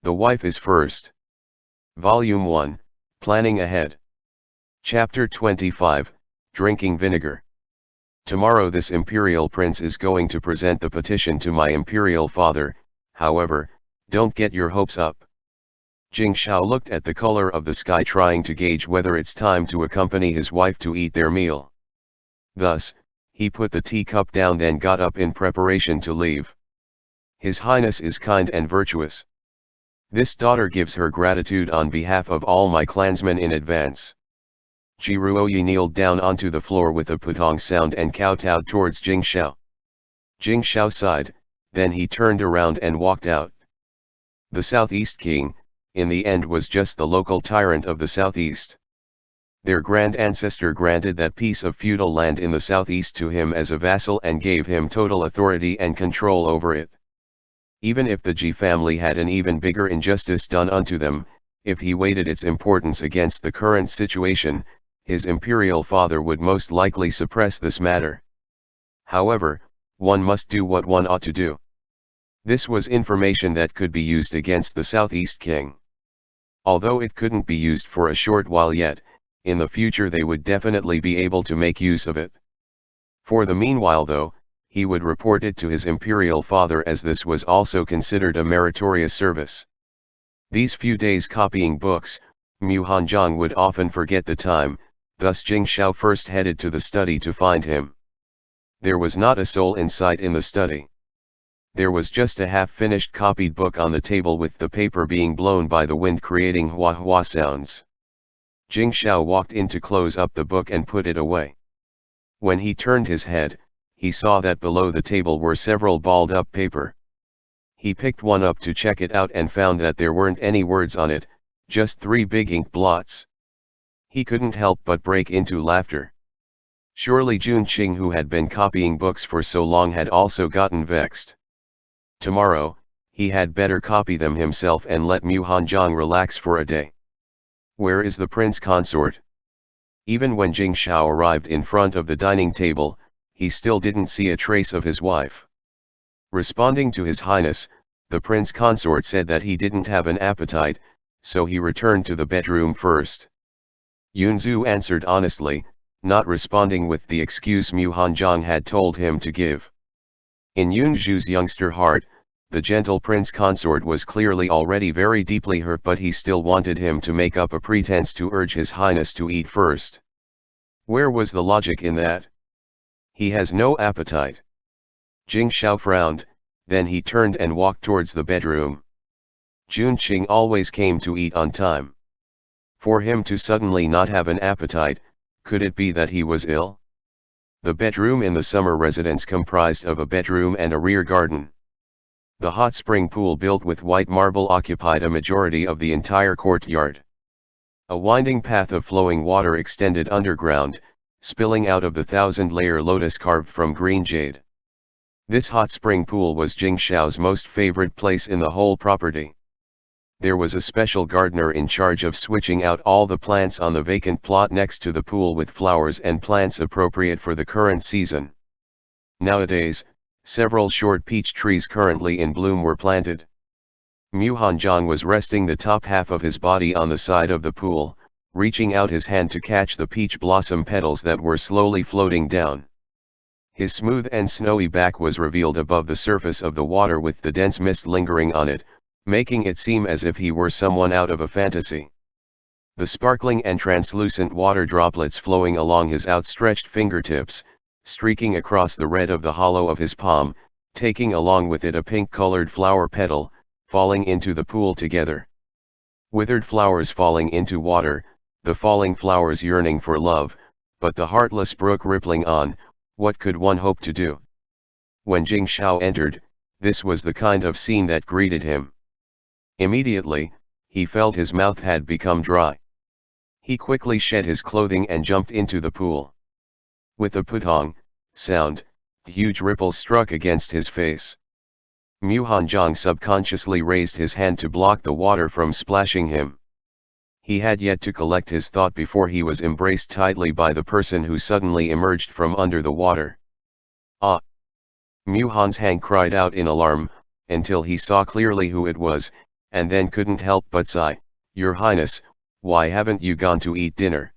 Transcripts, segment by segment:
The Wife is First. Volume 1, Planning Ahead. Chapter 25, Drinking Vinegar. Tomorrow this imperial prince is going to present the petition to my imperial father, however, don't get your hopes up. Jing Shao looked at the color of the sky, trying to gauge whether it's time to accompany his wife to eat their meal. Thus, he put the teacup down, then got up in preparation to leave. His Highness is kind and virtuous. This daughter gives her gratitude on behalf of all my clansmen in advance. Jiruoyi kneeled down onto the floor with a putong sound and kowtowed towards Jing Shao. Jing Shao sighed, then he turned around and walked out. The Southeast King, in the end, was just the local tyrant of the Southeast. Their grand ancestor granted that piece of feudal land in the Southeast to him as a vassal and gave him total authority and control over it. Even if the Ji family had an even bigger injustice done unto them, if he weighted its importance against the current situation, his imperial father would most likely suppress this matter. However, one must do what one ought to do. This was information that could be used against the Southeast King. Although it couldn't be used for a short while yet, in the future they would definitely be able to make use of it. For the meanwhile though, he would report it to his imperial father, as this was also considered a meritorious service. These few days copying books, Mu Hanzhong would often forget the time, thus Jing Shao first headed to the study to find him. There was not a soul in sight in the study. There was just a half-finished copied book on the table, with the paper being blown by the wind creating hua-hua sounds. Jing Shao walked in to close up the book and put it away. When he turned his head, he saw that below the table were several balled-up paper. He picked one up to check it out and found that there weren't any words on it, just 3 big ink blots. He couldn't help but break into laughter. Surely Jun Qing, who had been copying books for so long, had also gotten vexed. Tomorrow, he had better copy them himself and let Mu Hanzhong relax for a day. Where is the prince consort? Even when Jing Shao arrived in front of the dining table, he still didn't see a trace of his wife. Responding to his highness, the prince consort said that he didn't have an appetite, so he returned to the bedroom first. Yunzu answered honestly, not responding with the excuse Mu Hanzhong had told him to give. In Yunzu's youngster heart, the gentle prince consort was clearly already very deeply hurt, but he still wanted him to make up a pretense to urge his highness to eat first. Where was the logic in that? He has no appetite. Jing Shao frowned, then he turned and walked towards the bedroom. Jun Qing always came to eat on time. For him to suddenly not have an appetite, could it be that he was ill? The bedroom in the summer residence comprised of a bedroom and a rear garden. The hot spring pool built with white marble occupied a majority of the entire courtyard. A winding path of flowing water extended underground, spilling out of the 1,000-layer lotus carved from green jade. This hot spring pool was Jing Shao's most favorite place in the whole property. There was a special gardener in charge of switching out all the plants on the vacant plot next to the pool with flowers and plants appropriate for the current season. Nowadays, several short peach trees currently in bloom were planted. Mu Hanzhong was resting the top half of his body on the side of the pool, reaching out his hand to catch the peach blossom petals that were slowly floating down. His smooth and snowy back was revealed above the surface of the water, with the dense mist lingering on it, making it seem as if he were someone out of a fantasy. The sparkling and translucent water droplets flowing along his outstretched fingertips, streaking across the red of the hollow of his palm, taking along with it a pink-colored flower petal, falling into the pool together. Withered flowers falling into water, the falling flowers yearning for love, but the heartless brook rippling on, what could one hope to do? When Jing Shao entered, this was the kind of scene that greeted him. Immediately, he felt his mouth had become dry. He quickly shed his clothing and jumped into the pool. With a putong sound, huge ripples struck against his face. Mu Hanzhong subconsciously raised his hand to block the water from splashing him. He had yet to collect his thought before he was embraced tightly by the person who suddenly emerged from under the water. Ah! Mu Hanzhong cried out in alarm, until he saw clearly who it was, and then couldn't help but sigh, "Your Highness, why haven't you gone to eat dinner?"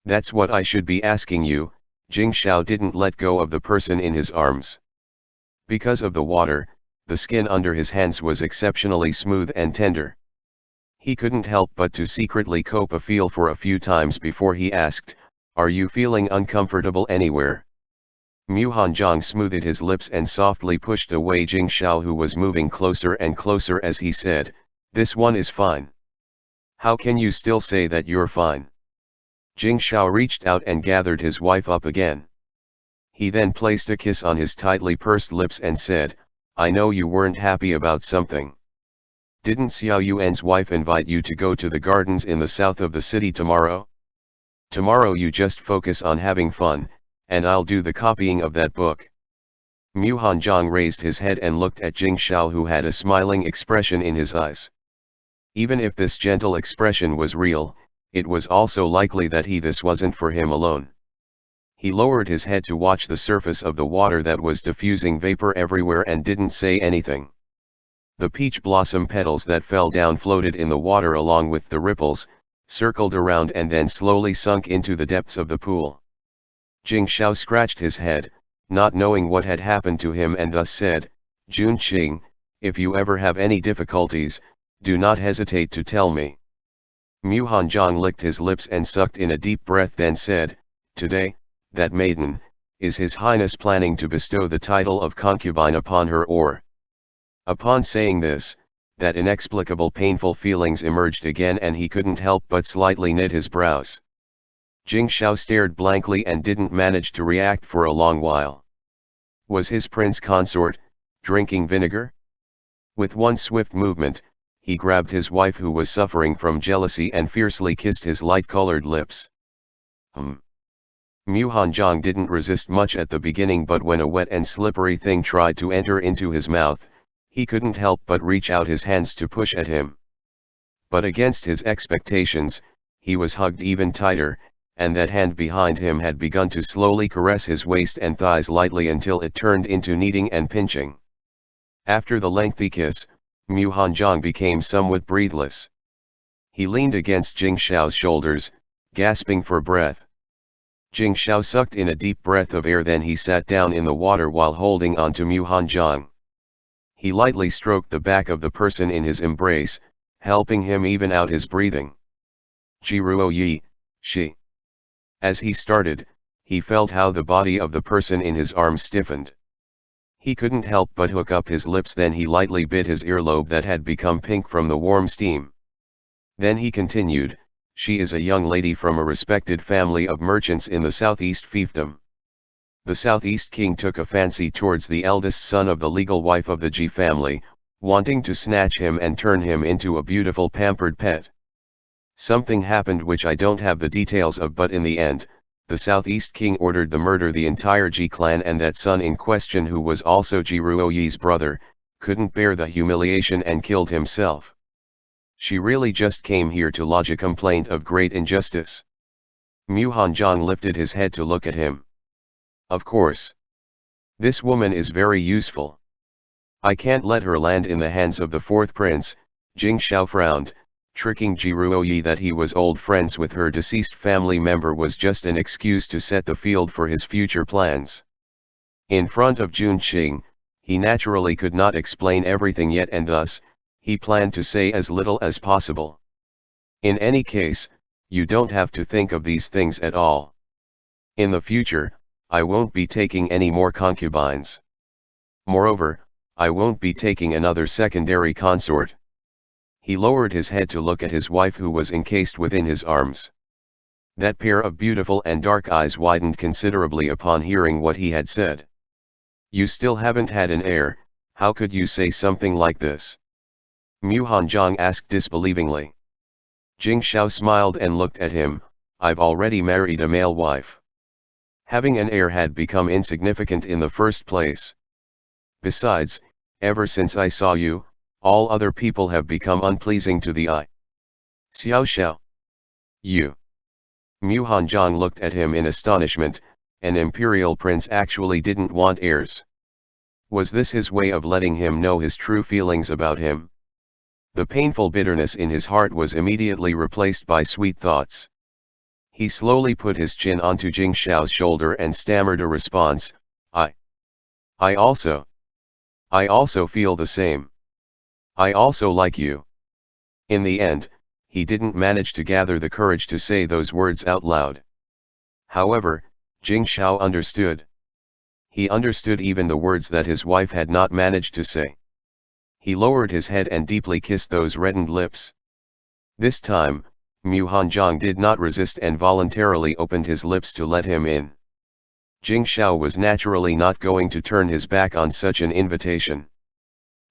"That's what I should be asking you." Jing Shao didn't let go of the person in his arms. Because of the water, the skin under his hands was exceptionally smooth and tender. He couldn't help but to secretly cope a feel for a few times before he asked, "Are you feeling uncomfortable anywhere?" Mu Hanjiang smoothed his lips and softly pushed away Jing Shao, who was moving closer and closer as he said, "This one is fine." "How can you still say that you're fine?" Jing Shao reached out and gathered his wife up again. He then placed a kiss on his tightly pursed lips and said, "I know you weren't happy about something. Didn't Xiao Yuan's wife invite you to go to the gardens in the south of the city tomorrow? Tomorrow you just focus on having fun, and I'll do the copying of that book." Mu Hanjiang raised his head and looked at Jing Shao, who had a smiling expression in his eyes. Even if this gentle expression was real, it was also likely that this wasn't for him alone. He lowered his head to watch the surface of the water that was diffusing vapor everywhere and didn't say anything. The peach blossom petals that fell down floated in the water along with the ripples, circled around and then slowly sunk into the depths of the pool. Jing Shao scratched his head, not knowing what had happened to him, and thus said, "Jun Qing, if you ever have any difficulties, do not hesitate to tell me." Mu Hanjiang licked his lips and sucked in a deep breath, then said, "Today, that maiden, is His Highness planning to bestow the title of concubine upon her, or?" Upon saying this, that inexplicable painful feelings emerged again and he couldn't help but slightly knit his brows. Jing Shao stared blankly and didn't manage to react for a long while. Was his prince consort drinking vinegar? With one swift movement, he grabbed his wife, who was suffering from jealousy, and fiercely kissed his light-colored lips. Mu Hanjiang didn't resist much at the beginning, but when a wet and slippery thing tried to enter into his mouth, he couldn't help but reach out his hands to push at him. But against his expectations, he was hugged even tighter, and that hand behind him had begun to slowly caress his waist and thighs lightly until it turned into kneading and pinching. After the lengthy kiss, Mu Hanjiang became somewhat breathless. He leaned against Jing Shao's shoulders, gasping for breath. Jing Shao sucked in a deep breath of air, then he sat down in the water while holding on to Mu Hanjiang. He lightly stroked the back of the person in his embrace, helping him even out his breathing. "Jiruo Yi, she." As he started, he felt how the body of the person in his arms stiffened. He couldn't help but hook up his lips, then he lightly bit his earlobe that had become pink from the warm steam. Then he continued, "She is a young lady from a respected family of merchants in the southeast fiefdom. The southeast king took a fancy towards the eldest son of the legal wife of the Ji family, wanting to snatch him and turn him into a beautiful pampered pet. Something happened which I don't have the details of, but in the end, the southeast king ordered the murder the entire Ji clan, and that son in question, who was also Jiruo Yi's brother, couldn't bear the humiliation and killed himself. She really just came here to lodge a complaint of great injustice." Mu Hanjiang lifted his head to look at him. "Of course. This woman is very useful. I can't let her land in the hands of the fourth prince." Jing Shao frowned. Tricking Jiruo Yi that he was old friends with her deceased family member was just an excuse to set the field for his future plans. In front of Jun Qing, he naturally could not explain everything yet, and thus, he planned to say as little as possible. "In any case, you don't have to think of these things at all. In the future, I won't be taking any more concubines. Moreover, I won't be taking another secondary consort." He lowered his head to look at his wife, who was encased within his arms. That pair of beautiful and dark eyes widened considerably upon hearing what he had said. "You still haven't had an heir, how could you say something like this?" Mu Hanjiang asked disbelievingly. Jing Shao smiled and looked at him. "I've already married a male wife. Having an heir had become insignificant in the first place. Besides, ever since I saw you, all other people have become unpleasing to the eye." "Xiao Xiao. You." Mu Hanjiang looked at him in astonishment. An imperial prince actually didn't want heirs. Was this his way of letting him know his true feelings about him? The painful bitterness in his heart was immediately replaced by sweet thoughts. He slowly put his chin onto Jing Xiao's shoulder and stammered a response, I also feel the same. I also like you. In the end, he didn't manage to gather the courage to say those words out loud. However, Jing Xiao understood. He understood even the words that his wife had not managed to say. He lowered his head and deeply kissed those reddened lips. This time, Mu Hanjiang did not resist and voluntarily opened his lips to let him in. Jing Xiao was naturally not going to turn his back on such an invitation.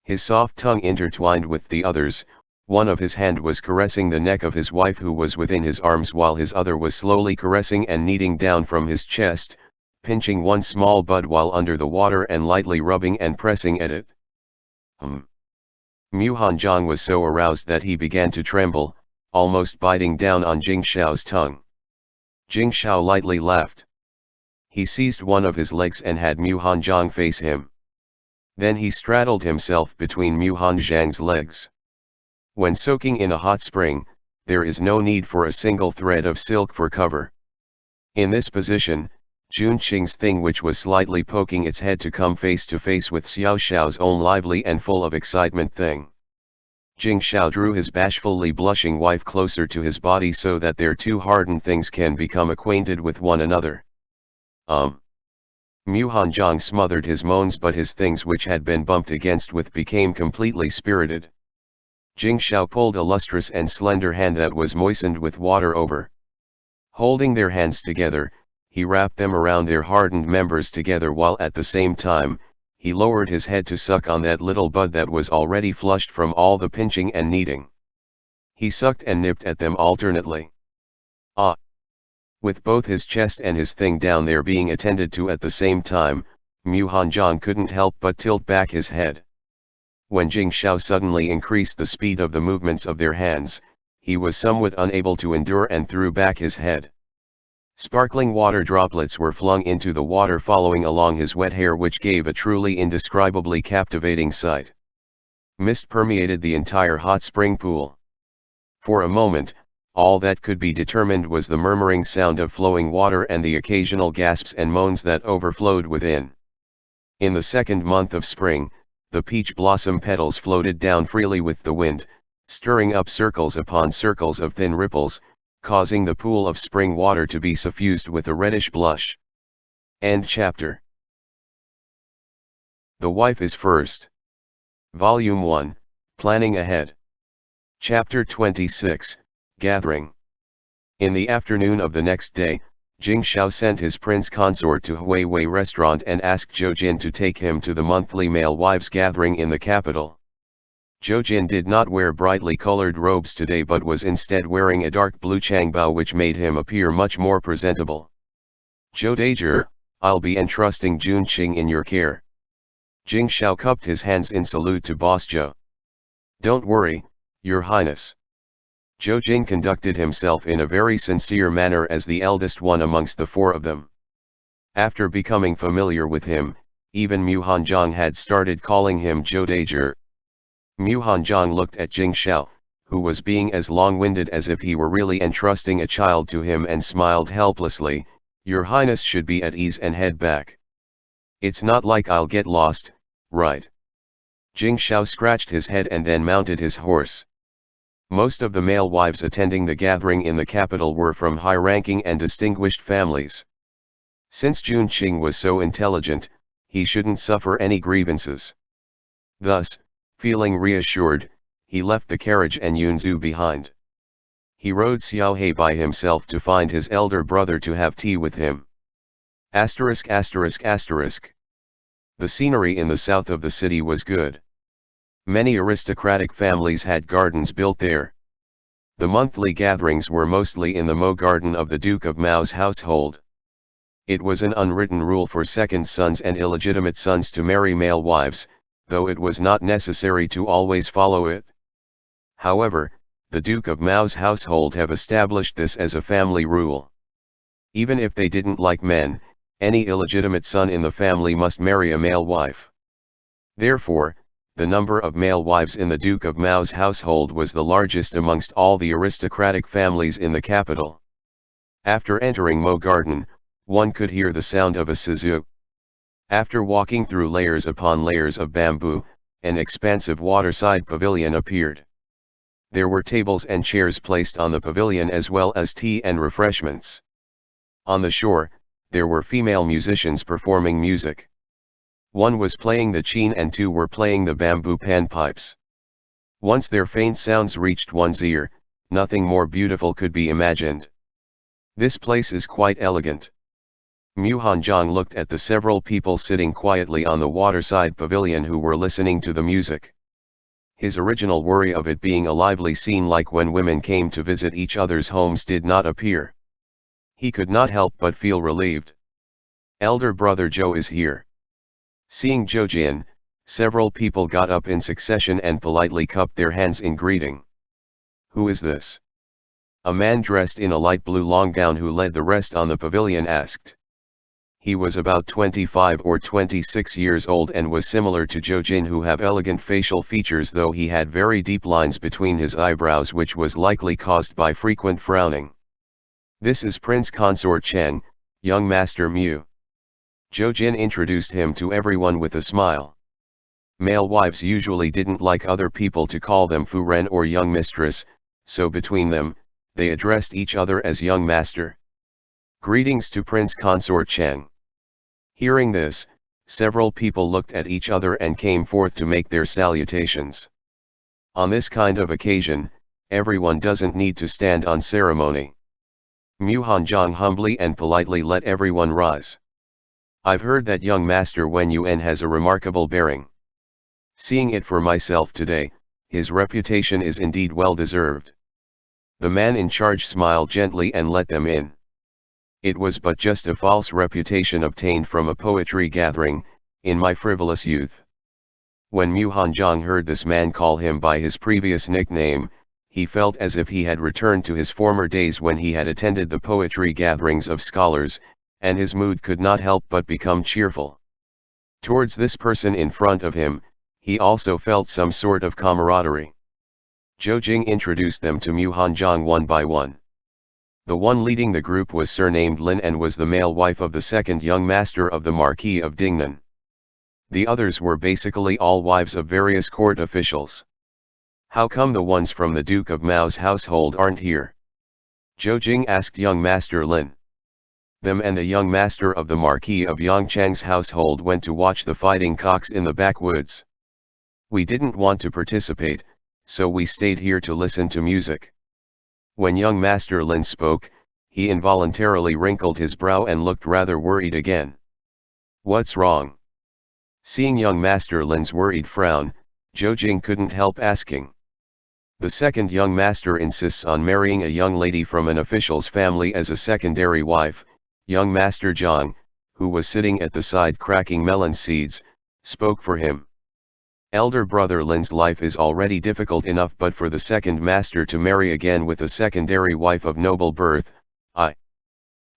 His soft tongue intertwined with the others, one of his hand was caressing the neck of his wife who was within his arms while his other was slowly caressing and kneading down from his chest, pinching one small bud while under the water and lightly rubbing and pressing at it. Mu Hanjiang was so aroused that he began to tremble, almost biting down on Jing Xiao's tongue. Jing Xiao lightly laughed. He seized one of his legs and had Mu Hanjiang face him. Then he straddled himself between Mu Hanjiang's legs. When soaking in a hot spring, there is no need for a single thread of silk for cover. In this position, Jun Qing's thing, which was slightly poking its head to come face to face with Xiao Xiao's own lively and full of excitement thing. Jing Xiao drew his bashfully blushing wife closer to his body so that their two hardened things can become acquainted with one another. Mu Hanjiang smothered his moans, but his things which had been bumped against with became completely spirited. Jing Xiao pulled a lustrous and slender hand that was moistened with water over. Holding their hands together, he wrapped them around their hardened members together while at the same time, he lowered his head to suck on that little bud that was already flushed from all the pinching and kneading. He sucked and nipped at them alternately. With both his chest and his thing down there being attended to at the same time, Mu Hanjiang couldn't help but tilt back his head. When Jing Xiao suddenly increased the speed of the movements of their hands, he was somewhat unable to endure and threw back his head. Sparkling water droplets were flung into the water following along his wet hair, which gave a truly indescribably captivating sight. Mist permeated the entire hot spring pool. For a moment, all that could be determined was the murmuring sound of flowing water and the occasional gasps and moans that overflowed within. In the second month of spring, the peach blossom petals floated down freely with the wind, stirring up circles upon circles of thin ripples, causing the pool of spring water to be suffused with a reddish blush. End chapter. The Wife is First. Volume 1, Planning Ahead. Chapter 26, Gathering. In the afternoon of the next day, Jing Xiao sent his prince consort to Huawei restaurant and asked Zhou Jin to take him to the monthly male wives gathering in the capital. Zhou Jin did not wear brightly colored robes today but was instead wearing a dark blue changbao which made him appear much more presentable. Zhou Daiji, I'll be entrusting Jun Qing in your care. Jing Xiao cupped his hands in salute to boss Zhou. Don't worry, your highness. Zhou Jin conducted himself in a very sincere manner as the eldest one amongst the four of them. After becoming familiar with him, even Mu Hanjiang had started calling him Zhou Daiji. Mu Hanjiang looked at Jing Xiao, who was being as long-winded as if he were really entrusting a child to him, and smiled helplessly. Your highness should be at ease and head back. It's not like I'll get lost, right? Jing Xiao scratched his head and then mounted his horse. Most of the male wives attending the gathering in the capital were from high-ranking and distinguished families. Since Jun Qing was so intelligent, he shouldn't suffer any grievances. Thus, feeling reassured, he left the carriage and Yunzu behind. He rode Xiao He by himself to find his elder brother to have tea with him. ******. The scenery in the south of the city was good. Many aristocratic families had gardens built there. The monthly gatherings were mostly in the Mo garden of the Duke of Mao's household. It was an unwritten rule for second sons and illegitimate sons to marry male wives, though it was not necessary to always follow it. However, the Duke of Mao's household have established this as a family rule. Even if they didn't like men, any illegitimate son in the family must marry a male wife. Therefore, the number of male wives in the Duke of Mao's household was the largest amongst all the aristocratic families in the capital. After entering Mo Garden, one could hear the sound of a sizhu. After walking through layers upon layers of bamboo, an expansive waterside pavilion appeared. There were tables and chairs placed on the pavilion as well as tea and refreshments. On the shore, there were female musicians performing music. One was playing the qin and two were playing the bamboo panpipes. Once their faint sounds reached one's ear, nothing more beautiful could be imagined. This place is quite elegant. Mu Hanjiang looked at the several people sitting quietly on the waterside pavilion who were listening to the music. His original worry of it being a lively scene like when women came to visit each other's homes did not appear. He could not help but feel relieved. Elder brother Zhou is here. Seeing Zhou Jin, several people got up in succession and politely cupped their hands in greeting. Who is this? A man dressed in a light blue long gown who led the rest on the pavilion asked. He was about 25 or 26 years old and was similar to Zhou Jin, who have elegant facial features, though he had very deep lines between his eyebrows, which was likely caused by frequent frowning. This is Prince Consort Cheng, young Master Mu. Zhou Jin introduced him to everyone with a smile. Male wives usually didn't like other people to call them Fu Ren or young mistress, so between them, they addressed each other as young master. Greetings to Prince Consort Cheng. Hearing this, several people looked at each other and came forth to make their salutations. On this kind of occasion, everyone doesn't need to stand on ceremony. Mu Hanjiang humbly and politely let everyone rise. I've heard that young Master Wen Yuan has a remarkable bearing. Seeing it for myself today, his reputation is indeed well deserved. The man in charge smiled gently and let them in. It was but just a false reputation obtained from a poetry gathering, in my frivolous youth. When Mu Hanjiang heard this man call him by his previous nickname, he felt as if he had returned to his former days when he had attended the poetry gatherings of scholars, and his mood could not help but become cheerful. Towards this person in front of him, he also felt some sort of camaraderie. Zhou Jing introduced them to Mu Hanjiang one by one. The one leading the group was surnamed Lin and was the male wife of the second young master of the Marquis of Dingnan. The others were basically all wives of various court officials. How come the ones from the Duke of Mao's household aren't here? Zhou Jing asked young Master Lin. Them and the young master of the Marquis of Yangchang's household went to watch the fighting cocks in the backwoods. We didn't want to participate, so we stayed here to listen to music. When young Master Lin spoke, he involuntarily wrinkled his brow and looked rather worried again. What's wrong? Seeing young Master Lin's worried frown, Zhou Jing couldn't help asking. The second young master insists on marrying a young lady from an official's family as a secondary wife. Young Master Zhang, who was sitting at the side cracking melon seeds, spoke for him. Elder brother Lin's life is already difficult enough, but for the second master to marry again with a secondary wife of noble birth,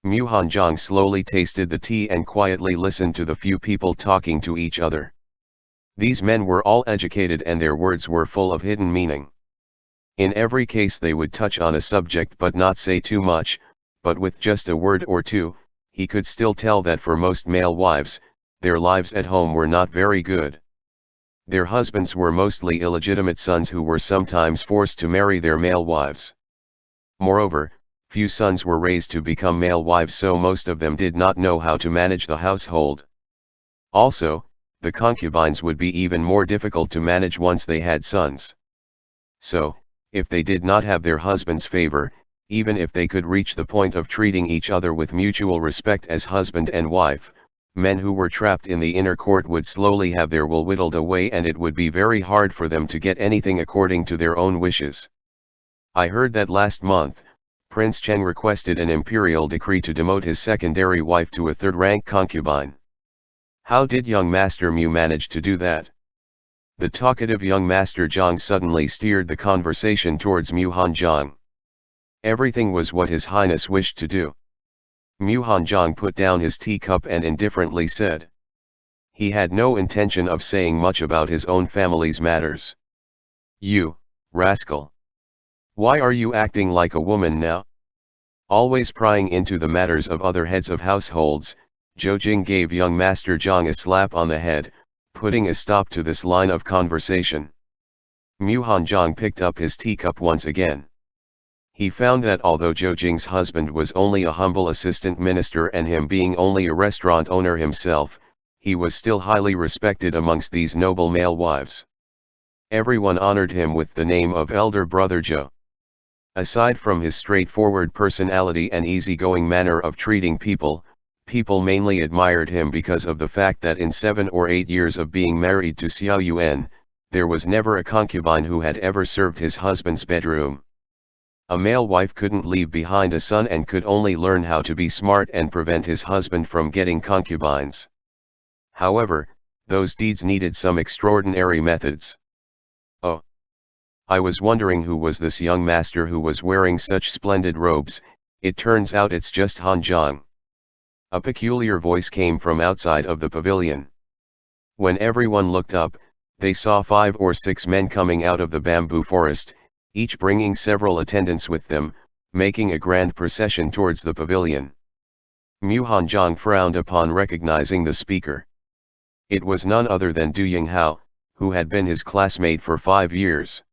Mu Hanjiang slowly tasted the tea and quietly listened to the few people talking to each other. These men were all educated and their words were full of hidden meaning. In every case they would touch on a subject but not say too much, but with just a word or two, he could still tell that for most male wives, their lives at home were not very good. Their husbands were mostly illegitimate sons who were sometimes forced to marry their male wives. Moreover, few sons were raised to become male wives, so most of them did not know how to manage the household. Also, the concubines would be even more difficult to manage once they had sons. So, if they did not have their husband's favor, even if they could reach the point of treating each other with mutual respect as husband and wife, men who were trapped in the inner court would slowly have their will whittled away, and it would be very hard for them to get anything according to their own wishes. I heard that last month, Prince Cheng requested an imperial decree to demote his secondary wife to a third-rank concubine. How did young Master Mu manage to do that? The talkative young Master Zhang suddenly steered the conversation towards Mu Hanjiang. Everything was what His Highness wished to do. Mu Hanjiang put down his teacup and indifferently said. He had no intention of saying much about his own family's matters. "You, rascal! Why are you acting like a woman now? Always prying into the matters of other heads of households." Zhou Jing gave young Master Zhang a slap on the head, putting a stop to this line of conversation. Mu Hanzhong picked up his teacup once again. He found that although Zhou Jing's husband was only a humble assistant minister and him being only a restaurant owner himself, he was still highly respected amongst these noble male wives. Everyone honored him with the name of elder brother Zhou. Aside from his straightforward personality and easygoing manner of treating people, people mainly admired him because of the fact that in 7 or 8 years of being married to Xiao Yuan, there was never a concubine who had ever served his husband's bedroom. A male wife couldn't leave behind a son and could only learn how to be smart and prevent his husband from getting concubines. However, those deeds needed some extraordinary methods. "Oh, I was wondering who was this young master who was wearing such splendid robes. It turns out it's just Han Zhang." A peculiar voice came from outside of the pavilion. When everyone looked up, they saw 5 or 6 men coming out of the bamboo forest, each bringing several attendants with them, making a grand procession towards the pavilion. Mu Hanzhong frowned upon recognizing the speaker. It was none other than Du Yinghao, who had been his classmate for 5 years.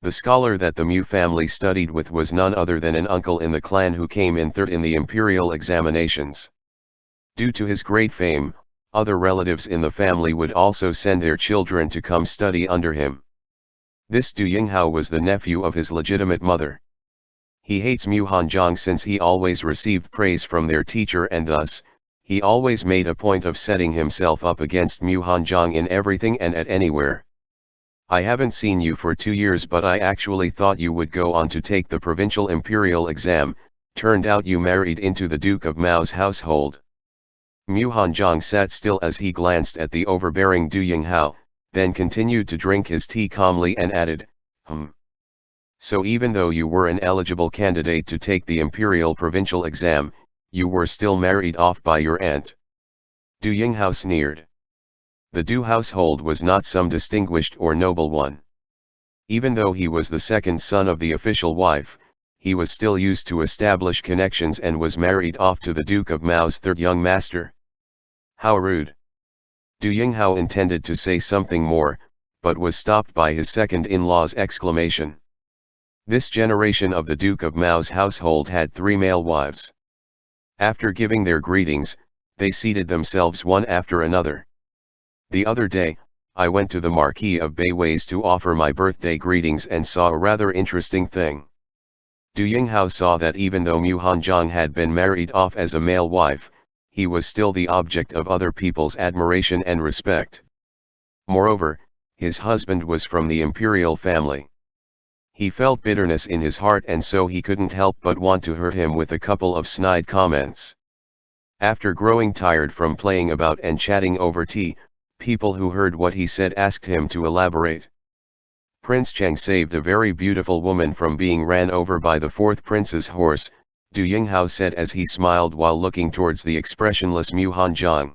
The scholar that the Mu family studied with was none other than an uncle in the clan who came in third in the imperial examinations. Due to his great fame, other relatives in the family would also send their children to come study under him. This Du Yinghao was the nephew of his legitimate mother. He hates Mu Hanzhong since he always received praise from their teacher and thus, he always made a point of setting himself up against Mu Hanzhong in everything and at anywhere. "I haven't seen you for 2 years but I actually thought you would go on to take the provincial imperial exam, turned out you married into the Duke of Mao's household." Mu Hanzhong sat still as he glanced at the overbearing Du Yinghao, then continued to drink his tea calmly and added, "So even though you were an eligible candidate to take the imperial provincial exam, you were still married off by your aunt." Du Yinghao sneered. The Du household was not some distinguished or noble one. Even though he was the second son of the official wife, he was still used to establish connections and was married off to the Duke of Mao's third young master. How rude! Du Yinghao intended to say something more, but was stopped by his second-in-law's exclamation. This generation of the Duke of Mao's household had 3 male wives. After giving their greetings, they seated themselves one after another. "The other day, I went to the Marquis of Beiwei's to offer my birthday greetings and saw a rather interesting thing." Du Yinghao saw that even though Mu Hanzhong had been married off as a male wife, he was still the object of other people's admiration and respect. Moreover, his husband was from the imperial family. He felt bitterness in his heart and so he couldn't help but want to hurt him with a couple of snide comments. After growing tired from playing about and chatting over tea, people who heard what he said asked him to elaborate. "Prince Cheng saved a very beautiful woman from being ran over by the 4th prince's horse," Du Yinghao said as he smiled while looking towards the expressionless Mu Hanzhong.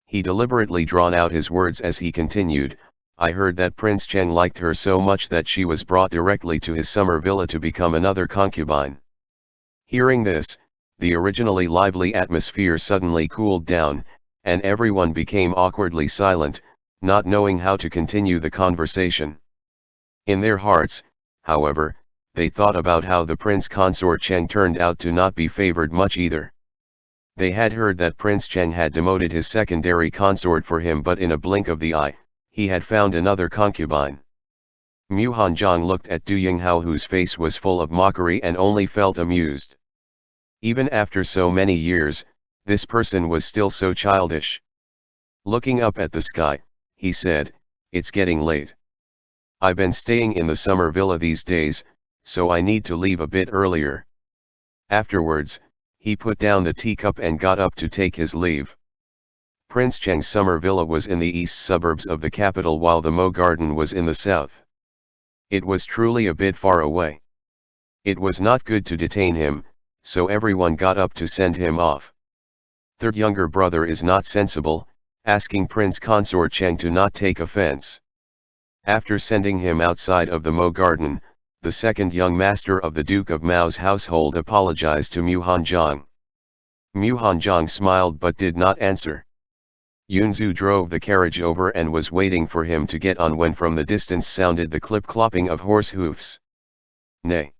He deliberately drawn out his words as he continued, "I heard that Prince Cheng liked her so much that she was brought directly to his summer villa to become another concubine." Hearing this, the originally lively atmosphere suddenly cooled down, and everyone became awkwardly silent, not knowing how to continue the conversation. In their hearts, however, they thought about how the prince consort Cheng turned out to not be favored much either. They had heard that Prince Cheng had demoted his secondary consort for him but in a blink of the eye, he had found another concubine. Mu Hanzhong looked at Du Yinghao whose face was full of mockery and only felt amused. Even after so many years, this person was still so childish. Looking up at the sky, he said, "It's getting late. I've been staying in the summer villa these days, so I need to leave a bit earlier." Afterwards, he put down the teacup and got up to take his leave. Prince Cheng's summer villa was in the east suburbs of the capital while the Mo Garden was in the south. It was truly a bit far away. It was not good to detain him, so everyone got up to send him off. "Third younger brother is not sensible," asking Prince Consort Cheng to not take offense. After sending him outside of the Mo garden, the second young master of the Duke of Mao's household apologized to Mu Hanjiang. Mu Hanjiang smiled but did not answer. Yunzu drove the carriage over and was waiting for him to get on when from the distance sounded the clip-clopping of horse hoofs. Neigh.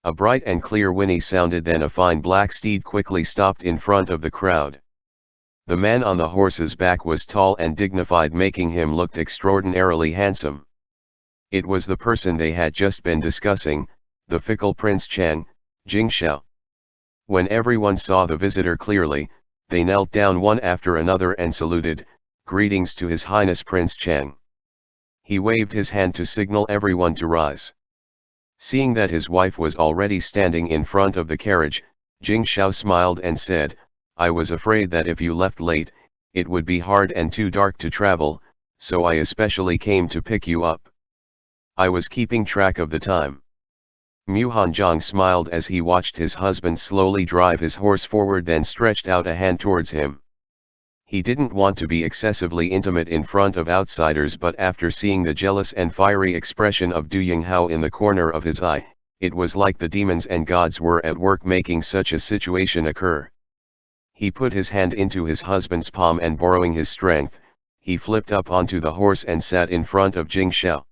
A bright and clear whinny sounded, then a fine black steed quickly stopped in front of the crowd. The man on the horse's back was tall and dignified, making him look extraordinarily handsome. It was the person they had just been discussing, the fickle Prince Chang, Jingxiao. When everyone saw the visitor clearly, they knelt down one after another and saluted, "Greetings to His Highness Prince Chang." He waved his hand to signal everyone to rise. Seeing that his wife was already standing in front of the carriage, Jingxiao smiled and said, "I was afraid that if you left late, it would be hard and too dark to travel, so I especially came to pick you up. I was keeping track of the time." Mu Hanjiang smiled as he watched his husband slowly drive his horse forward, then stretched out a hand towards him. He didn't want to be excessively intimate in front of outsiders, but after seeing the jealous and fiery expression of Du Yinghao in the corner of his eye, it was like the demons and gods were at work making such a situation occur. He put his hand into his husband's palm and, borrowing his strength, he flipped up onto the horse and sat in front of Jingxiao.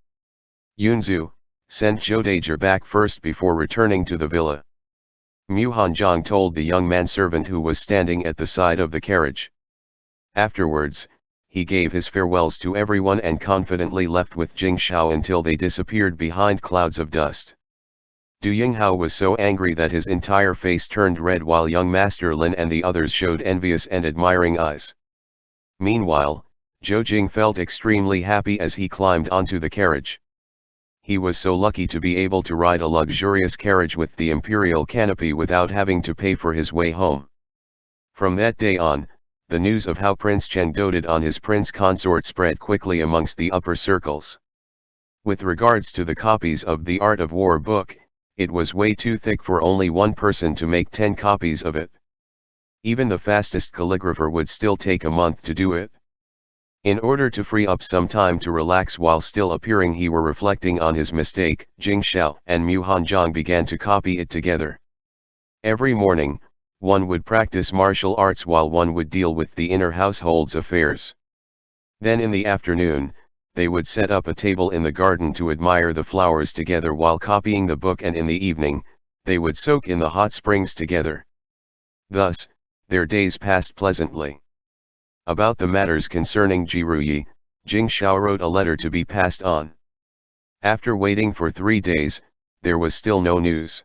"Yunzu, send Zhou Dager back first before returning to the villa," Mu Hanjiang told the young manservant who was standing at the side of the carriage. Afterwards, he gave his farewells to everyone and confidently left with Jingxiao until they disappeared behind clouds of dust. Du Yinghao was so angry that his entire face turned red, while young Master Lin and the others showed envious and admiring eyes. Meanwhile, Zhou Jing felt extremely happy as he climbed onto the carriage. He was so lucky to be able to ride a luxurious carriage with the imperial canopy without having to pay for his way home. From that day on, the news of how Prince Cheng doted on his prince consort spread quickly amongst the upper circles. With regards to the copies of the Art of War book, it was way too thick for only one person to make 10 copies of it. Even the fastest calligrapher would still take a month to do it. In order to free up some time to relax while still appearing, he were reflecting on his mistake, Jingxiao and Mu Hanjiang began to copy it together. Every morning, one would practice martial arts while one would deal with the inner household's affairs. Then in the afternoon, they would set up a table in the garden to admire the flowers together while copying the book, and in the evening, they would soak in the hot springs together. Thus, their days passed pleasantly. About the matters concerning Jiruyi, Jingxiao wrote a letter to be passed on. After waiting for 3 days, there was still no news.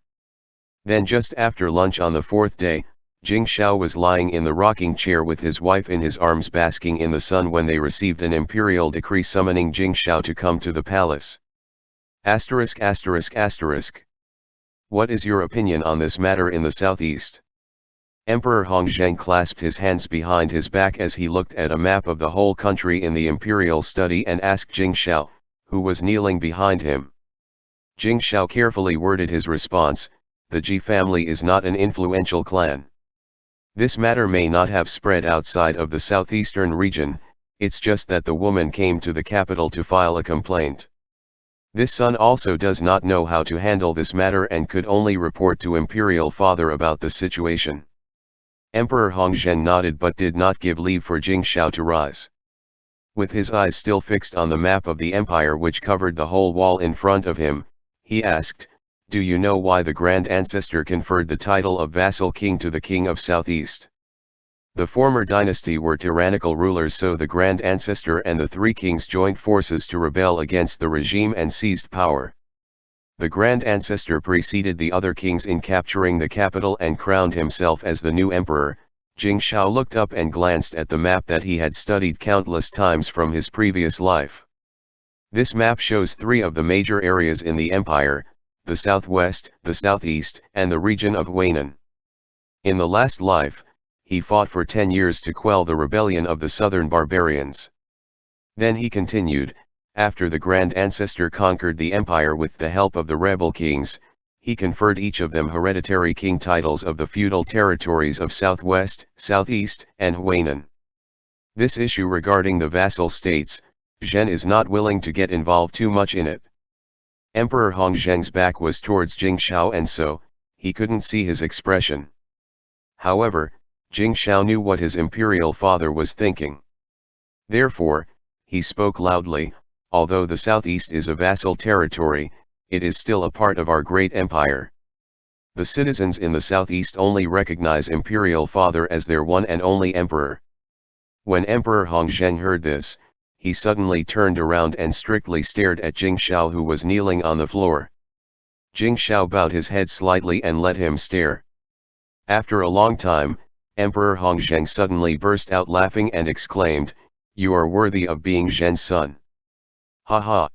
Then just after lunch on the 4th day, Jingxiao was lying in the rocking chair with his wife in his arms basking in the sun when they received an imperial decree summoning Jingxiao to come to the palace. ******. What is your opinion on this matter in the southeast? Emperor Hongzheng clasped his hands behind his back as he looked at a map of the whole country in the imperial study and asked Jingxiao, who was kneeling behind him. Jingxiao carefully worded his response, "The Ji family is not an influential clan. This matter may not have spread outside of the southeastern region, it's just that the woman came to the capital to file a complaint. This son also does not know how to handle this matter and could only report to imperial father about the situation." Emperor Hongzheng nodded but did not give leave for Jingxiao to rise. With his eyes still fixed on the map of the empire which covered the whole wall in front of him, he asked, "Do you know why the grand ancestor conferred the title of vassal king to the king of Southeast? The former dynasty were tyrannical rulers, so the grand ancestor and the 3 kings joined forces to rebel against the regime and seized power. The grand ancestor preceded the other kings in capturing the capital and crowned himself as the new emperor." Jingxiao looked up and glanced at the map that he had studied countless times from his previous life. This map shows 3 of the major areas in the empire: the southwest, the southeast, and the region of Huainan. In the last life, he fought for 10 years to quell the rebellion of the southern barbarians. Then he continued, after the grand ancestor conquered the empire with the help of the rebel kings, he conferred each of them hereditary king titles of the feudal territories of southwest, southeast, and Huainan. This issue regarding the vassal states, Zhen is not willing to get involved too much in it. Emperor Hongzheng's back was towards Jing Shao and so, he couldn't see his expression. However, Jing Shao knew what his imperial father was thinking. Therefore, he spoke loudly, although the southeast is a vassal territory, it is still a part of our great empire. The citizens in the southeast only recognize imperial father as their one and only emperor. When Emperor Hongzheng heard this, he suddenly turned around and strictly stared at Jing Shao, who was kneeling on the floor. Jing Shao bowed his head slightly and let him stare. After a long time, Emperor Hongzheng suddenly burst out laughing and exclaimed, "You are worthy of being Zhen's son." Ha ha!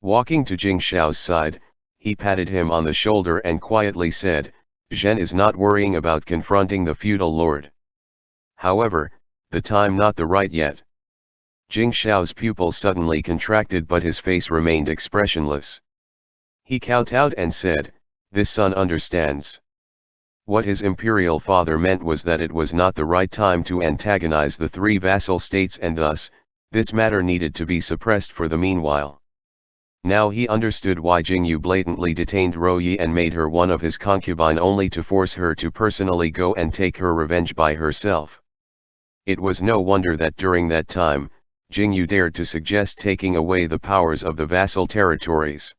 Walking to Jing Shao's side, he patted him on the shoulder and quietly said, "Zhen is not worrying about confronting the feudal lord. However, the time not the right yet." Jing Shao's pupils suddenly contracted but his face remained expressionless. He kowtowed and said, "This son understands." What his imperial father meant was that it was not the right time to antagonize the three vassal states and thus, this matter needed to be suppressed for the meanwhile. Now he understood why Jing Yu blatantly detained Ro Yi and made her one of his concubine only to force her to personally go and take her revenge by herself. It was no wonder that during that time, Jing Yu dared to suggest taking away the powers of the vassal territories.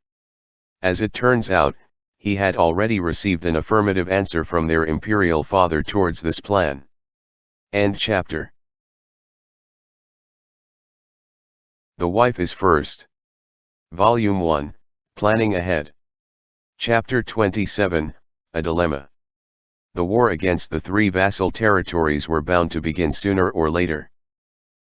As it turns out, he had already received an affirmative answer from their imperial father towards this plan. End chapter. The Wife is First. Volume 1, Planning Ahead. Chapter 27, A Dilemma. The war against the three vassal territories were bound to begin sooner or later.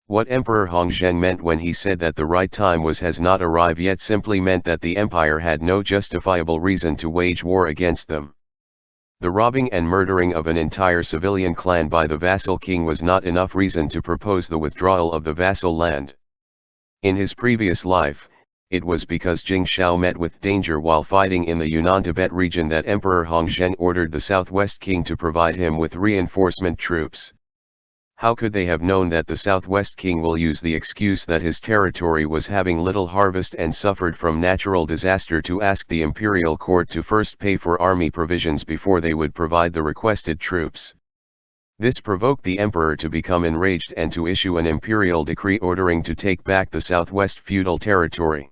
What Emperor Hongzheng meant when he said that the right time has not arrived yet simply meant that the empire had no justifiable reason to wage war against them. The robbing and murdering of an entire civilian clan by the vassal king was not enough reason to propose the withdrawal of the vassal land. In his previous life, it was because Jing Shao met with danger while fighting in the Yunnan-Tibet region that Emperor Hongzheng ordered the Southwest King to provide him with reinforcement troops. How could they have known that the Southwest King will use the excuse that his territory was having little harvest and suffered from natural disaster to ask the imperial court to first pay for army provisions before they would provide the requested troops? This provoked the emperor to become enraged and to issue an imperial decree ordering to take back the Southwest feudal territory.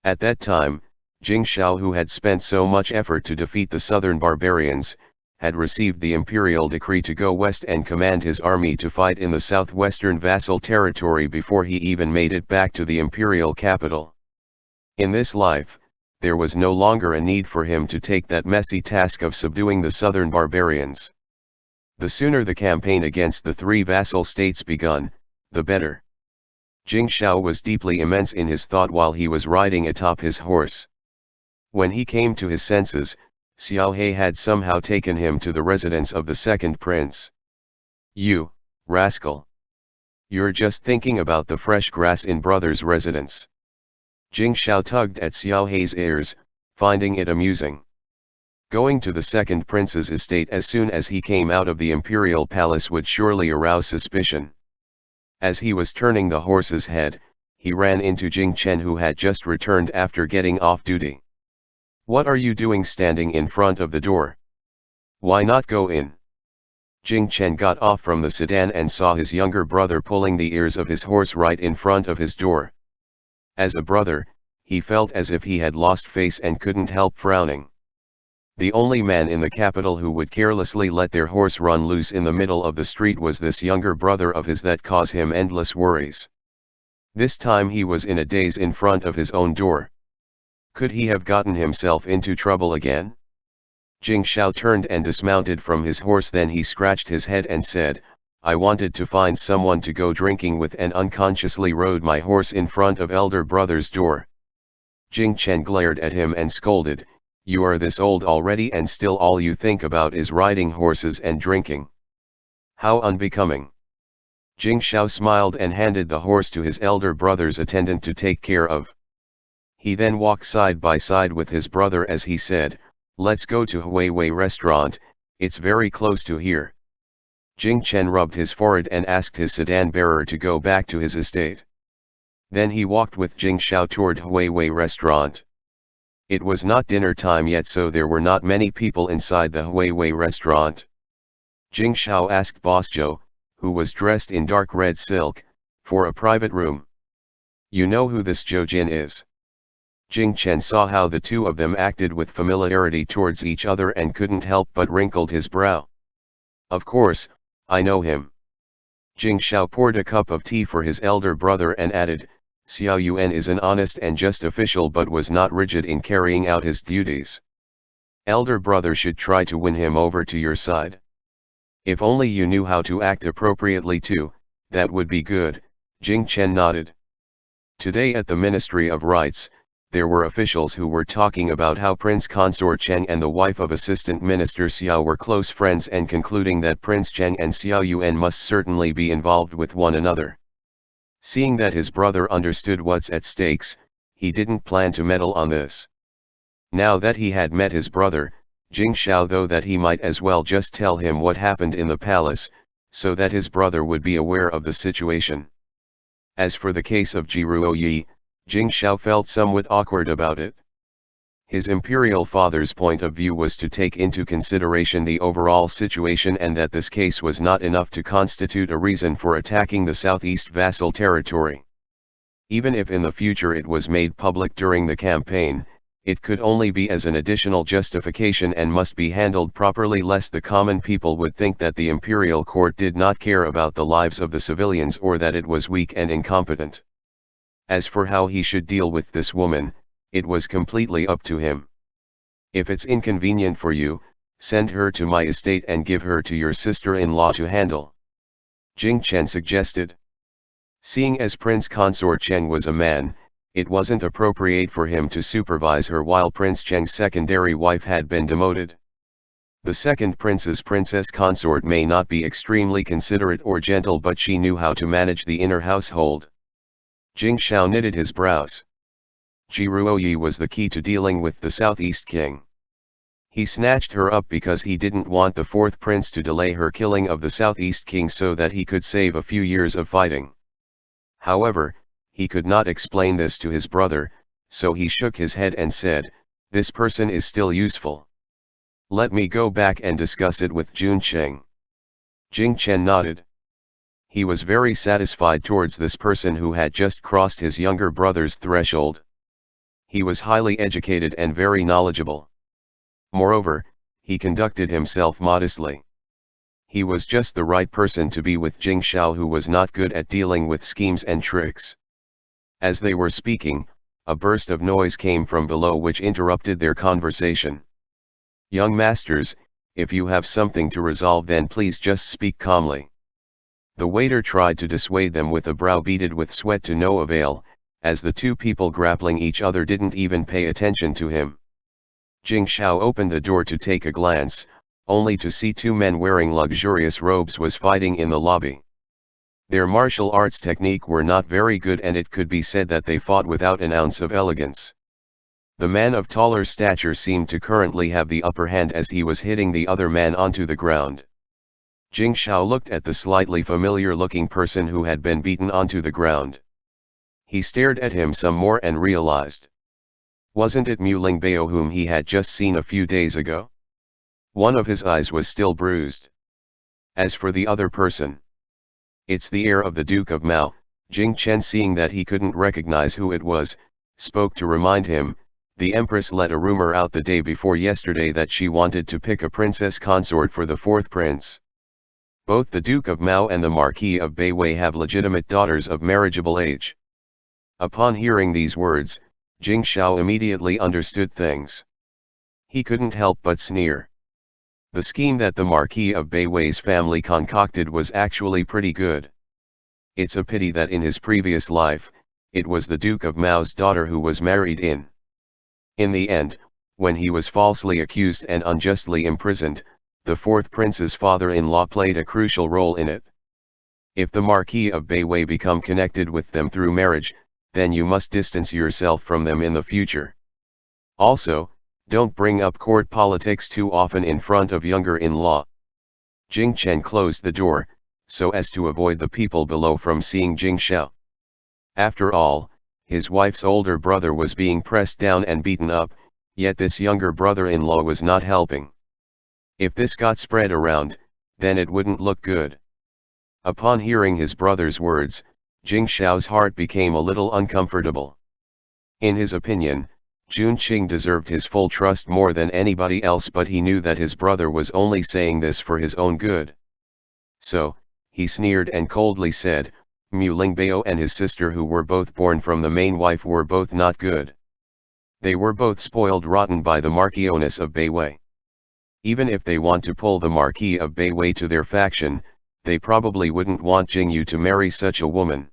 At that time, Jing Shao, who had spent so much effort to defeat the southern barbarians, had received the imperial decree to go west and command his army to fight in the southwestern vassal territory before he even made it back to the imperial capital. In this life, there was no longer a need for him to take that messy task of subduing the southern barbarians. The sooner the campaign against the three vassal states begun, the better. Jing Shao was deeply immense in his thought while he was riding atop his horse. When he came to his senses, Xiao He had somehow taken him to the residence of the second prince. "You, rascal! You're just thinking about the fresh grass in brother's residence." Jing Shao tugged at Xiao He's ears, finding it amusing. Going to the second prince's estate as soon as he came out of the imperial palace would surely arouse suspicion. As he was turning the horse's head, he ran into Jing Chen, who had just returned after getting off duty. "What are you doing standing in front of the door? Why not go in?" Jing Chen got off from the sedan and saw his younger brother pulling the ears of his horse right in front of his door. As a brother, he felt as if he had lost face and couldn't help frowning. The only man in the capital who would carelessly let their horse run loose in the middle of the street was this younger brother of his that caused him endless worries. This time he was in a daze in front of his own door. Could he have gotten himself into trouble again? Jing Shao turned and dismounted from his horse, then he scratched his head and said, "I wanted to find someone to go drinking with and unconsciously rode my horse in front of elder brother's door." Jing Chen glared at him and scolded, "You are this old already and still all you think about is riding horses and drinking. How unbecoming." Jing Shao smiled and handed the horse to his elder brother's attendant to take care of. He then walked side by side with his brother as he said, "Let's go to Huawei restaurant, it's very close to here." Jing Chen rubbed his forehead and asked his sedan bearer to go back to his estate. Then he walked with Jing Shao toward Huawei restaurant. It was not dinner time yet, so there were not many people inside the Huawei restaurant. Jing Shao asked Boss Zhou, who was dressed in dark red silk, for a private room. You know who this Zhou Jin is? Jing Chen saw how the two of them acted with familiarity towards each other and couldn't help but wrinkled his brow. Of course, I know him. Jing Shao poured a cup of tea for his elder brother and added, Xiao Yuan is an honest and just official but was not rigid in carrying out his duties. Elder brother should try to win him over to your side. If only you knew how to act appropriately too, that would be good, Jing Chen nodded. Today at the Ministry of Rights, there were officials who were talking about how Prince Consort Cheng and the wife of Assistant Minister Xiao were close friends and concluding that Prince Cheng and Xiao Yuan must certainly be involved with one another. Seeing that his brother understood what's at stakes, he didn't plan to meddle on this. Now that he had met his brother, Jing Shao thought that he might as well just tell him what happened in the palace, so that his brother would be aware of the situation. As for the case of Jiruo Yi, Jing Shao felt somewhat awkward about it. His imperial father's point of view was to take into consideration the overall situation and that this case was not enough to constitute a reason for attacking the southeast vassal territory. Even if in the future it was made public during the campaign, it could only be as an additional justification and must be handled properly lest the common people would think that the imperial court did not care about the lives of the civilians or that it was weak and incompetent. As for how he should deal with this woman, it was completely up to him. If it's inconvenient for you, send her to my estate and give her to your sister-in-law to handle. Jing Chen suggested. Seeing as Prince Consort Cheng was a man, it wasn't appropriate for him to supervise her while Prince Cheng's secondary wife had been demoted. The second prince's princess consort may not be extremely considerate or gentle, but she knew how to manage the inner household. Jing Shao knitted his brows. Jiruo Yi was the key to dealing with the Southeast King. He snatched her up because he didn't want the fourth prince to delay her killing of the Southeast King so that he could save a few years of fighting. However, he could not explain this to his brother, so he shook his head and said, "This person is still useful. Let me go back and discuss it with Jun Cheng." Jing Chen nodded. He was very satisfied towards this person who had just crossed his younger brother's threshold. He was highly educated and very knowledgeable. Moreover, he conducted himself modestly. He was just the right person to be with Jing Shao, who was not good at dealing with schemes and tricks. As they were speaking, a burst of noise came from below which interrupted their conversation. "Young masters, if you have something to resolve then please just speak calmly." The waiter tried to dissuade them with a brow beaded with sweat to no avail, as the two people grappling each other didn't even pay attention to him. Jing Shao opened the door to take a glance, only to see two men wearing luxurious robes was fighting in the lobby. Their martial arts technique were not very good and it could be said that they fought without an ounce of elegance. The man of taller stature seemed to currently have the upper hand as he was hitting the other man onto the ground. Jing Shao looked at the slightly familiar-looking person who had been beaten onto the ground. He stared at him some more and realized. Wasn't it Mu Lingbao whom he had just seen a few days ago? One of his eyes was still bruised. As for the other person, it's the heir of the Duke of Mao. Jing Chen, seeing that he couldn't recognize who it was, spoke to remind him. The Empress let a rumor out the day before yesterday that she wanted to pick a princess consort for the fourth prince. Both the Duke of Mao and the Marquis of Beiwei have legitimate daughters of marriageable age. Upon hearing these words, Jing Shao immediately understood things. He couldn't help but sneer. The scheme that the Marquis of Beiwei's family concocted was actually pretty good. It's a pity that in his previous life, it was the Duke of Mao's daughter who was married in. In the end, when he was falsely accused and unjustly imprisoned, the fourth prince's father-in-law played a crucial role in it. If the Marquis of Beiwei become connected with them through marriage, then you must distance yourself from them in the future. Also, don't bring up court politics too often in front of younger-in-law. Jing Chen closed the door, so as to avoid the people below from seeing Jing Shao. After all, his wife's older brother was being pressed down and beaten up, yet this younger brother-in-law was not helping. If this got spread around, then it wouldn't look good. Upon hearing his brother's words, Jing Shao's heart became a little uncomfortable. In his opinion, Jun Qing deserved his full trust more than anybody else, but he knew that his brother was only saying this for his own good. So, he sneered and coldly said, Mu Lingbao and his sister, who were both born from the main wife, were both not good. They were both spoiled rotten by the Marquioness of Beiwei. Even if they want to pull the Marquis of Beiwei to their faction, they probably wouldn't want Jingyu to marry such a woman.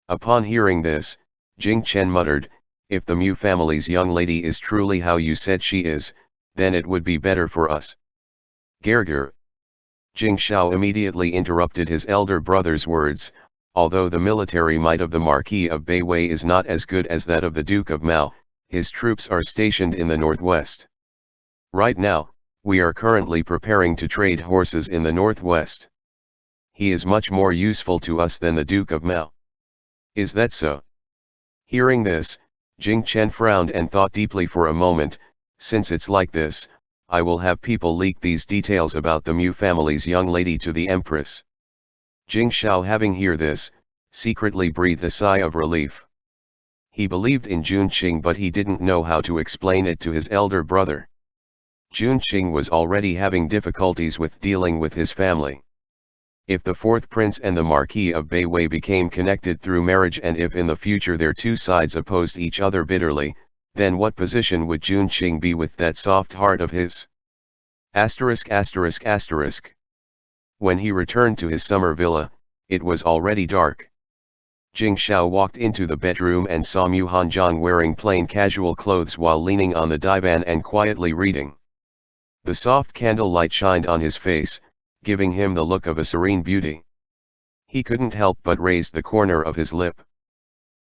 Upon hearing this, Jing Chen muttered, if the Mu family's young lady is truly how you said she is, then it would be better for us. Gerger. Jing Shao immediately interrupted his elder brother's words, although the military might of the Marquis of Beiwei is not as good as that of the Duke of Mao, his troops are stationed in the northwest. Right now, we are currently preparing to trade horses in the northwest. He is much more useful to us than the Duke of Mao. Is that so? Hearing this, Jing Chen frowned and thought deeply for a moment. Since it's like this, I will have people leak these details about the Mu family's young lady to the Empress. Jing Shao, having heard this, secretly breathed a sigh of relief. He believed in Jun Qing, but he didn't know how to explain it to his elder brother. Jun Qing was already having difficulties with dealing with his family. If the fourth prince and the Marquis of Beiwei became connected through marriage, and if in the future their two sides opposed each other bitterly, then what position would Jun Qing be with that soft heart of his? Asterisk. When he returned to his summer villa, it was already dark. Jing Shao walked into the bedroom and saw Mu Hanjiang wearing plain casual clothes while leaning on the divan and quietly reading. The soft candlelight shined on his face, giving him the look of a serene beauty. He couldn't help but raise the corner of his lip.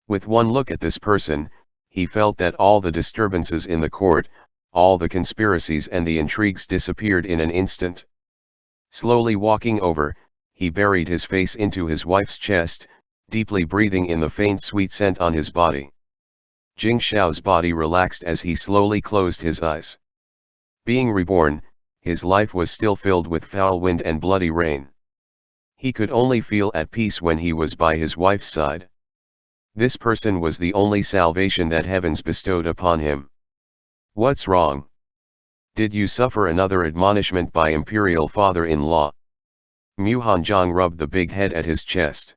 With one look at this person, he felt that all the disturbances in the court, all the conspiracies and the intrigues disappeared in an instant. Slowly walking over, he buried his face into his wife's chest, deeply breathing in the faint sweet scent on his body. Jing Shao's body relaxed as he slowly closed his eyes. Being reborn, his life was still filled with foul wind and bloody rain. He could only feel at peace when he was by his wife's side. This person was the only salvation that heavens bestowed upon him. What's wrong? Did you suffer another admonishment by imperial father-in-law? Mu Hanjiang rubbed the big head at his chest.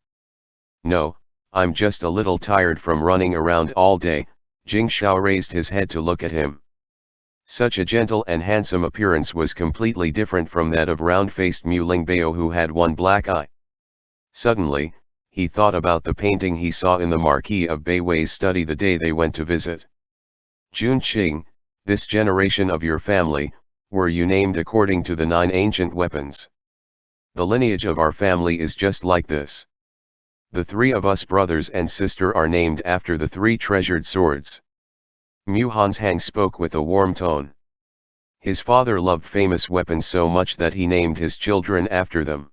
No, I'm just a little tired from running around all day. Jing Shao raised his head to look at him. Such a gentle and handsome appearance was completely different from that of round-faced Mu Lingbao, who had one black eye. Suddenly, he thought about the painting he saw in the Marquis of Beiwei's study the day they went to visit. Jun Qing, this generation of your family, were you named according to the 9 ancient weapons? The lineage of our family is just like this. The 3 of us brothers and sister are named after the 3 treasured swords. Mu Hanjiang spoke with a warm tone. His father loved famous weapons so much that he named his children after them.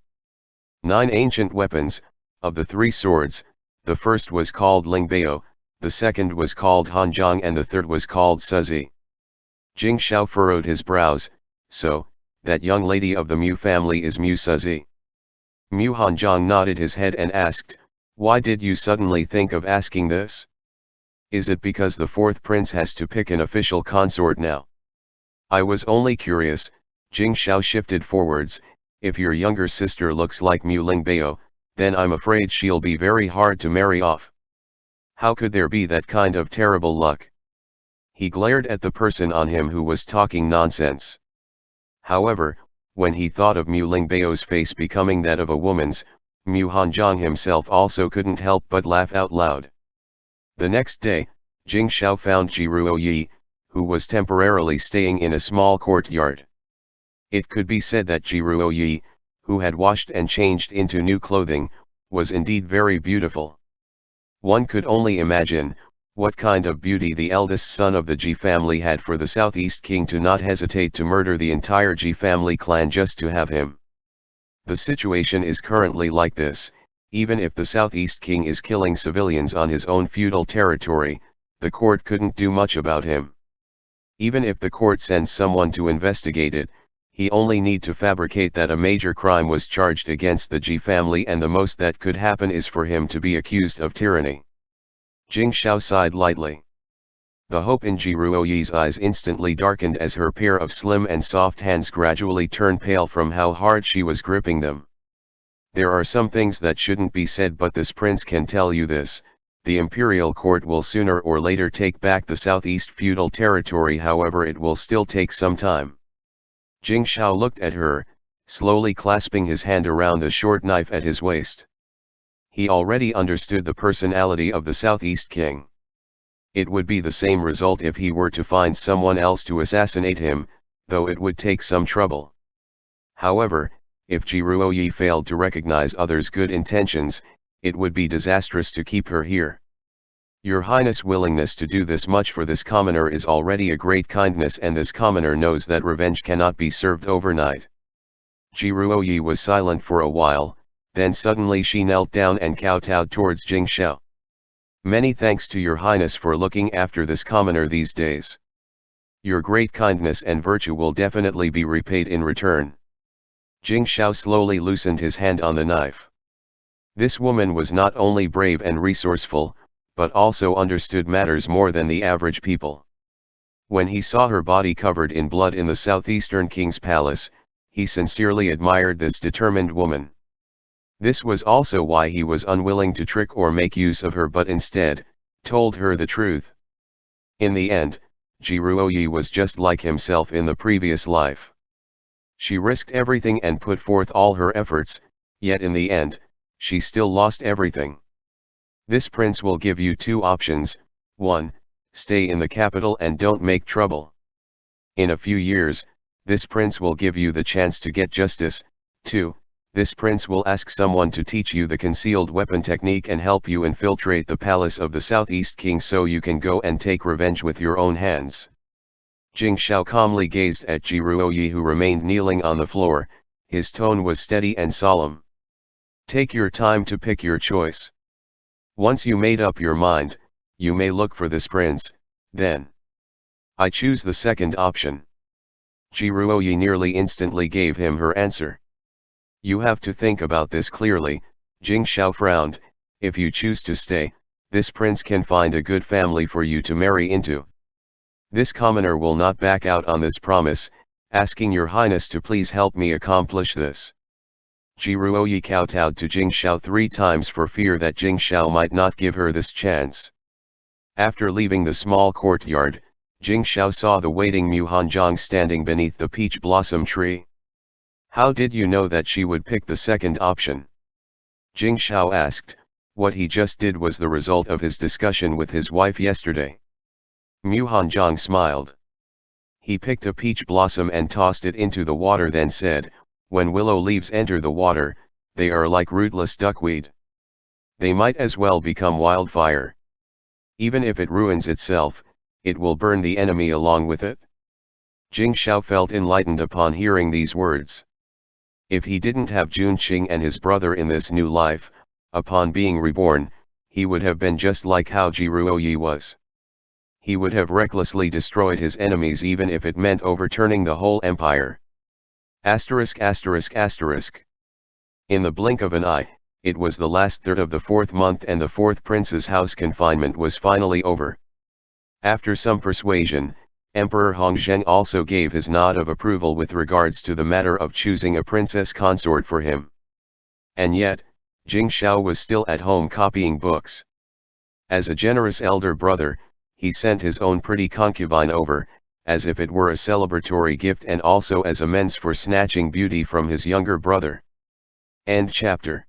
9 ancient weapons, of the 3 swords, the first was called Lingbao, the second was called Hanjiang, and the third was called Suzi. Jing Shao furrowed his brows. So, that young lady of the Mu family is Mu Suzi? Mu Hanjiang nodded his head and asked, why did you suddenly think of asking this? Is it because the 4th prince has to pick an official consort now? I was only curious. Jing Shao shifted forwards. If your younger sister looks like Mu Lingbao, then I'm afraid she'll be very hard to marry off. How could there be that kind of terrible luck? He glared at the person on him who was talking nonsense. However, when he thought of Mu Lingbao's face becoming that of a woman's, Mu Hanjiang himself also couldn't help but laugh out loud. The next day, Jing Shao found Jiruo Yi, who was temporarily staying in a small courtyard. It could be said that Jiruo Yi, who had washed and changed into new clothing, was indeed very beautiful. One could only imagine what kind of beauty the eldest son of the Ji family had for the Southeast king to not hesitate to murder the entire Ji family clan just to have him. The situation is currently like this: even if the Southeast King is killing civilians on his own feudal territory, the court couldn't do much about him. Even if the court sends someone to investigate it, he only need to fabricate that a major crime was charged against the Ji family, and the most that could happen is for him to be accused of tyranny. Jing Xiao sighed lightly. The hope in Ji Ruoyi's eyes instantly darkened as her pair of slim and soft hands gradually turned pale from how hard she was gripping them. There are some things that shouldn't be said, but this prince can tell you this: the imperial court will sooner or later take back the southeast feudal territory, however it will still take some time. Jing Xiao looked at her, slowly clasping his hand around the short knife at his waist. He already understood the personality of the Southeast King. It would be the same result if he were to find someone else to assassinate him, though it would take some trouble. However, if Ji Ruoyi failed to recognize others' good intentions, it would be disastrous to keep her here. Your Highness' willingness to do this much for this commoner is already a great kindness, and this commoner knows that revenge cannot be served overnight. Ji Ruoyi was silent for a while, then suddenly she knelt down and kowtowed towards Jing Xiao. Many thanks to your Highness for looking after this commoner these days. Your great kindness and virtue will definitely be repaid in return. Jing Xiao slowly loosened his hand on the knife. This woman was not only brave and resourceful, but also understood matters more than the average people. When he saw her body covered in blood in the southeastern king's palace, he sincerely admired this determined woman. This was also why he was unwilling to trick or make use of her, but instead, told her the truth. In the end, Ji Ruoyi was just like himself in the previous life. She risked everything and put forth all her efforts, yet in the end, she still lost everything. This prince will give you two options: 1, stay in the capital and don't make trouble. In a few years, this prince will give you the chance to get justice. 2, this prince will ask someone to teach you the concealed weapon technique and help you infiltrate the palace of the Southeast King so you can go and take revenge with your own hands. Jing Xiao calmly gazed at Ji Ruoyi, who remained kneeling on the floor. His tone was steady and solemn. Take your time to pick your choice. Once you made up your mind, you may look for this prince, then. I choose the second option. Ji Ruoyi nearly instantly gave him her answer. You have to think about this clearly. Jing Xiao frowned. If you choose to stay, this prince can find a good family for you to marry into. This commoner will not back out on this promise, asking your Highness to please help me accomplish this. Ji Ruoyi kowtowed to Jing Xiao 3 times for fear that Jing Xiao might not give her this chance. After leaving the small courtyard, Jing Xiao saw the waiting Mu Hanzhong standing beneath the peach blossom tree. How did you know that she would pick the second option? Jing Xiao asked. What he just did was the result of his discussion with his wife yesterday. Mu Hanzhong smiled. He picked a peach blossom and tossed it into the water, then said, when willow leaves enter the water, they are like rootless duckweed. They might as well become wildfire. Even if it ruins itself, it will burn the enemy along with it. Jing Xiao felt enlightened upon hearing these words. If he didn't have Jun Qing and his brother in this new life, upon being reborn, he would have been just like how Ji Ruoyi was. He would have recklessly destroyed his enemies even if it meant overturning the whole empire. ******. In the blink of an eye, it was the last third of the 4th month and the 4th prince's house confinement was finally over. After some persuasion, Emperor Hongzheng also gave his nod of approval with regards to the matter of choosing a princess consort for him. And yet, Jing Xiao was still at home copying books. As a generous elder brother, he sent his own pretty concubine over, as if it were a celebratory gift and also as amends for snatching beauty from his younger brother. End chapter.